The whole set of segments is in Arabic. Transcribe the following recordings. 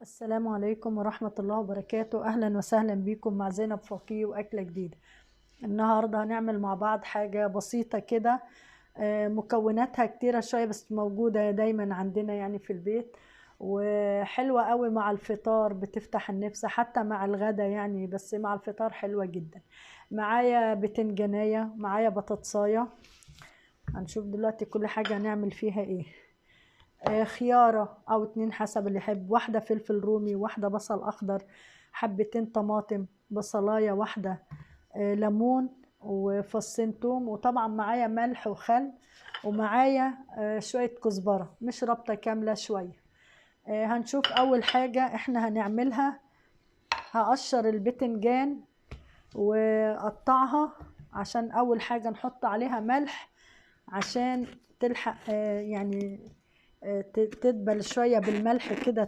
السلام عليكم ورحمة الله وبركاته. أهلا وسهلا بكم مع زينب فقيه وأكلة جديدة. النهاردة هنعمل مع بعض حاجة بسيطة كده، مكوناتها كتيرة شوية بس موجودة دايما عندنا يعني في البيت، وحلوة قوي مع الفطار، بتفتح النفس حتى مع الغدا يعني، بس مع الفطار حلوة جدا. معايا بتنجانية، معايا بطاطساية. هنشوف دلوقتي كل حاجة هنعمل فيها ايه. خيارة او 2 حسب اللي يحب، واحدة فلفل رومي، واحدة بصل اخضر، حبتين طماطم، بصلاية واحدة، ليمون وفصين توم، وطبعا معايا ملح وخل، ومعايا شوية كزبرة مش ربطة كاملة شوية. هنشوف اول حاجة احنا هنعملها. هقشر البتنجان وقطعها، عشان اول حاجة نحط عليها ملح عشان تلحق يعني تدبل شوية بالملح كده،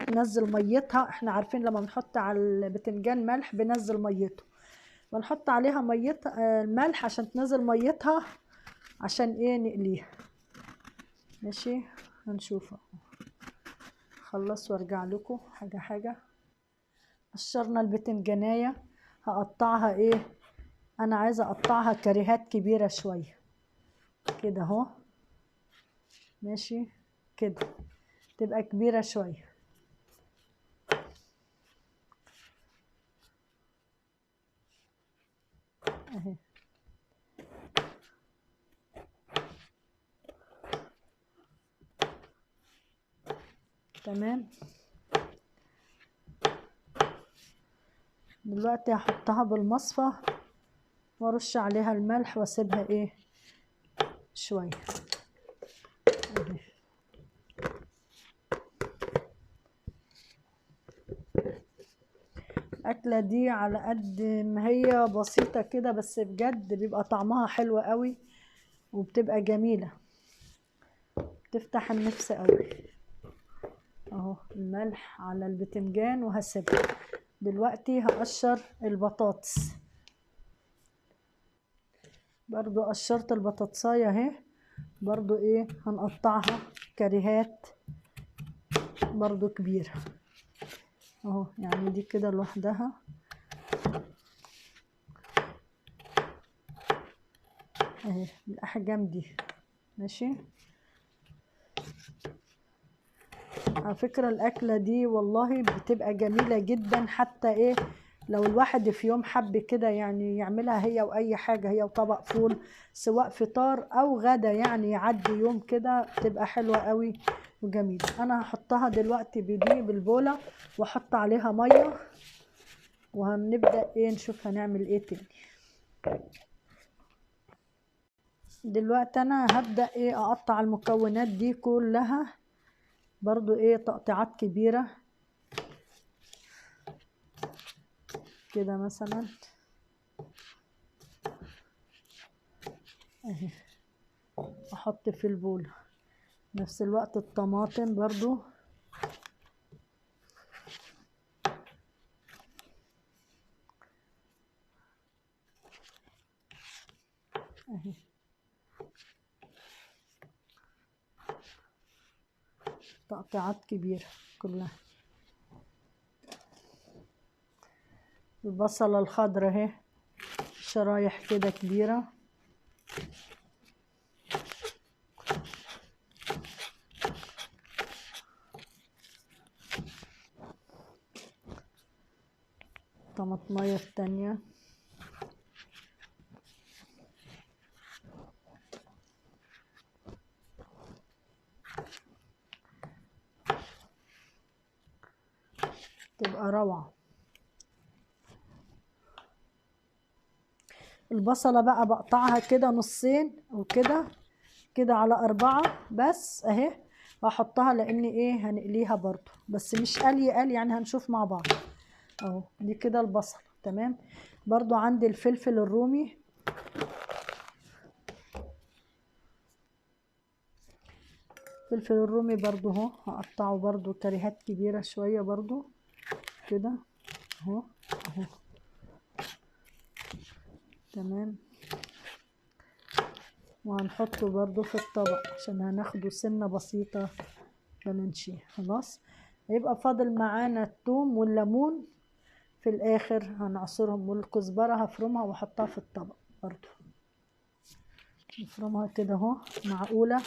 تنزل ميتها. احنا عارفين لما بنحط على البتنجان ملح بنزل ميته، بنحط عليها ميتها الملح عشان تنزل ميتها، عشان ايه نقليها. ماشي، هنشوفها. خلص وارجع لكم حاجة حاجة. قشرنا البتنجانية، هقطعها ايه، انا عايزة اقطعها كريهات كبيرة شوية كده اهو. ماشي كده، تبقى كبيرة شوية اهي. تمام، دلوقتي هحطها بالمصفى وارش عليها الملح واسيبها ايه شوية اهي. الأكلة دي على قد ما هي بسيطة كده، بس بجد بيبقى طعمها حلو قوي وبتبقى جميلة، تفتح النفس قوي. اهو الملح على البتنجان، وهسيبها. دلوقتي هقشر البطاطس، برضو قشرت البطاطساية اهي، برضو ايه هنقطعها كريهات برضو كبيرة اهو، يعني دي كده لوحدها اهي بالاحجام دي. ماشي، على فكرة الأكلة دي والله بتبقى جميلة جدا، حتى إيه لو الواحد في يوم حب كده يعني يعملها هي وأي حاجة، هي وطبق فول، سواء فطار أو غدا، يعني يعدي يوم كده تبقى حلوة قوي وجميلة. أنا هحطها دلوقتي بدي بالبولة، وأحط عليها مية، وهنبدأ إيه نشوف هنعمل إيه تاني. دلوقتي أنا هبدأ إيه أقطع المكونات دي كلها، برضو إيه تقطيعات كبيرة كده مثلا اهي، احط في البول. نفس الوقت الطماطم برضو اهي، تقطيعات كبيرة كلها. البصلة الخضراء اهي، شرايح كده كبيرة. طماطمية التانية تبقى روعة. البصلة بقى بقطعها كده نصين وكده، كده على 4 بس اهي، هحطها لان ايه هنقليها برضو، بس مش قلي يعني، هنشوف مع بعض اهو. دي كده البصل تمام. برضو عندي الفلفل الرومي، الفلفل الرومي برضو اهو، هقطعه برضو كريهات كبيرة شوية برضو كده اهو اهو. تمام، وهنحطه برضو في الطبق عشان هناخده سنة بسيطة بننشيه. خلاص، هيبقى فاضل معانا الثوم والليمون في الاخر هنعصرهم، والكزبره هفرمها واحطها في الطبق برضو. نفرمها كده اهو معقوله.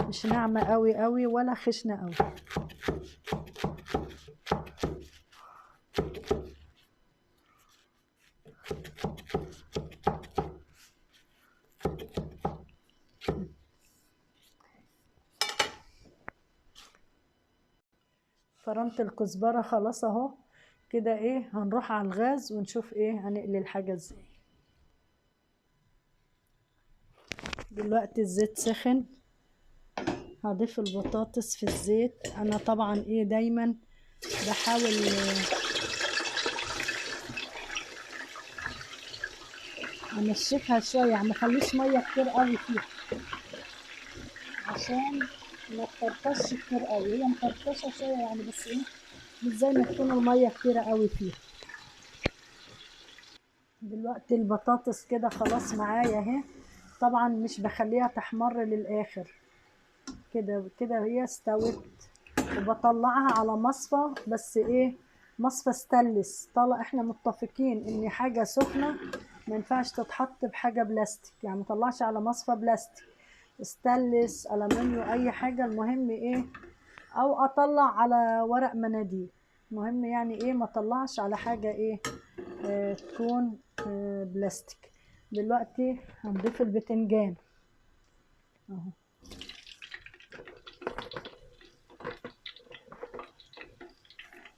مش ناعمه قوي قوي ولا خشنه قوي. فرمت الكزبره خلاص اهو كده. ايه هنروح على الغاز ونشوف ايه هنقلي الحاجه ازاي. دلوقتي الزيت سخن، هضيف البطاطس في الزيت. انا طبعا ايه دايما بحاول انشفها شويه، يعني مخليش ميه كتير قوي فيها عشان ما تطرطش كتير قوي. هي مطرطشه شويه يعني، بس ايه مش زي ما تكون الميه كتيره قوي فيها. دلوقتي البطاطس كده خلاص معايا اهي. طبعا مش بخليها تحمر للاخر، كده كده هي استوت. وبطلعها على مصفى، بس ايه مصفى ستانلس. طالع احنا متفقين ان حاجه سخنه ما ينفعش تتحط بحاجه بلاستيك، يعني ما طلعش على مصفى بلاستيك، ستانلس، ألمنيو، اي حاجه. المهم ايه، او اطلع على ورق مناديل. المهم يعني ايه ما طلعش على حاجه ايه تكون بلاستيك. دلوقتي هنضيف البتنجان اهو.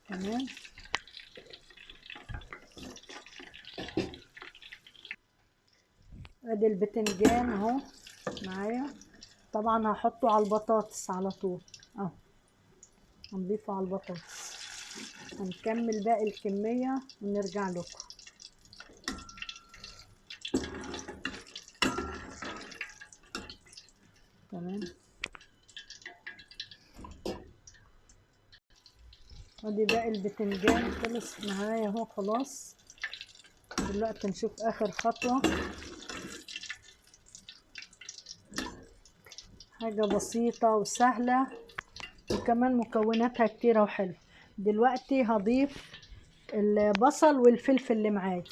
تمام. ادي البتنجان اهو معايا. طبعا هحطه على البطاطس على طول اهو، هنضيفه على البطاطس. هنكمل باقي الكمية ونرجع لكم. تمام. ادي باقي البتنجان خلص معايا اهو خلاص. دلوقتي نشوف اخر خطوة، حاجة بسيطة وسهلة وكمان مكوناتها كتيرة وحلوة. دلوقتي هضيف البصل والفلفل اللي معايا،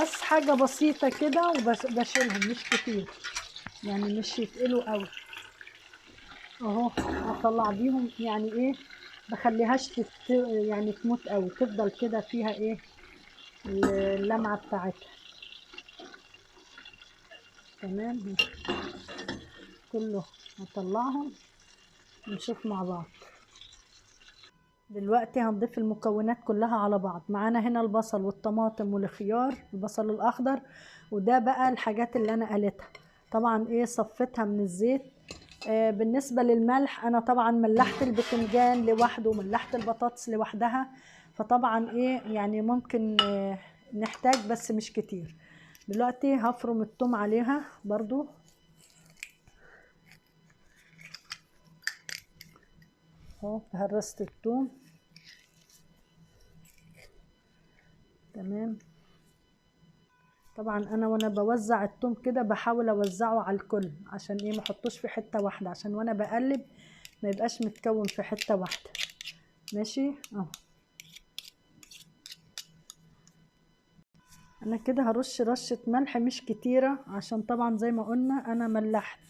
بس حاجة بسيطة كده وبشيلهم مش كتير، يعني مش يتقلوا قوي اهو. هطلع بيهم يعني ايه، بخليهاش يعني تموت قوي، تفضل كده فيها ايه اللمعة بتاعتها. تمام. كله هطلعهم نشوف مع بعض. دلوقتي هنضيف المكونات كلها على بعض. معانا هنا البصل والطماطم والخيار، البصل الاخضر، وده بقى الحاجات اللي انا قلتها. طبعا ايه صفتها من الزيت. بالنسبة للملح انا طبعا ملحت البتنجان لوحده وملحت البطاطس لوحدها، فطبعا ايه يعني ممكن نحتاج بس مش كتير. دلوقتي هفرم الثوم عليها برضو اهو. هرست الثوم. تمام. طبعا انا وانا بوزع الثوم كده بحاول اوزعه على الكل عشان ايه ما احطوش في حته واحده، عشان وانا بقلب ما يبقاش متكون في حته واحده. ماشي اهو. انا كده هرش رشه ملح مش كتيره، عشان طبعا زي ما قلنا انا ملحت.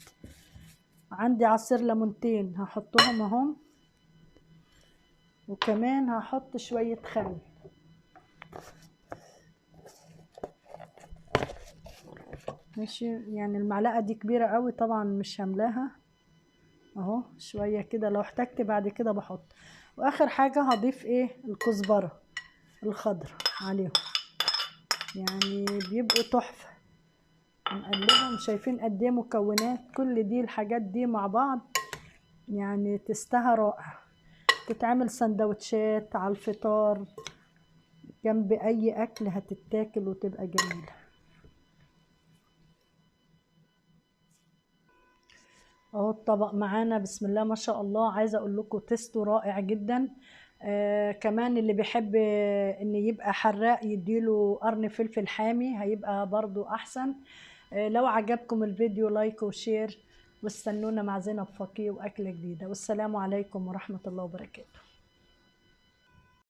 عندي عصير ليمونتين هحطهم اهم، وكمان هحط شويه خل. ماشي، يعني المعلقه دي كبيره قوي طبعا مش هملاها اهو، شويه كده لو احتجت بعد كده بحط. واخر حاجه هضيف ايه الكزبره الخضراء عليهم، يعني بيبقوا تحفه. نقلبهم. شايفين قد ايه مكونات كل دي الحاجات دي مع بعض، يعني تستاهل رائع. تتعمل سندوتشات على الفطار جنب اي اكل هتتاكل وتبقى جميله. اهو الطبق معانا بسم الله ما شاء الله. عايزه اقول لكم تيستو رائع جدا. كمان اللي بيحب ان يبقى حراق يديله قرن فلفل حامي هيبقى برضو احسن. لو عجبكم الفيديو لايك وشير، واستنونا مع زينب فقيه وأكلة جديدة، والسلام عليكم ورحمة الله وبركاته.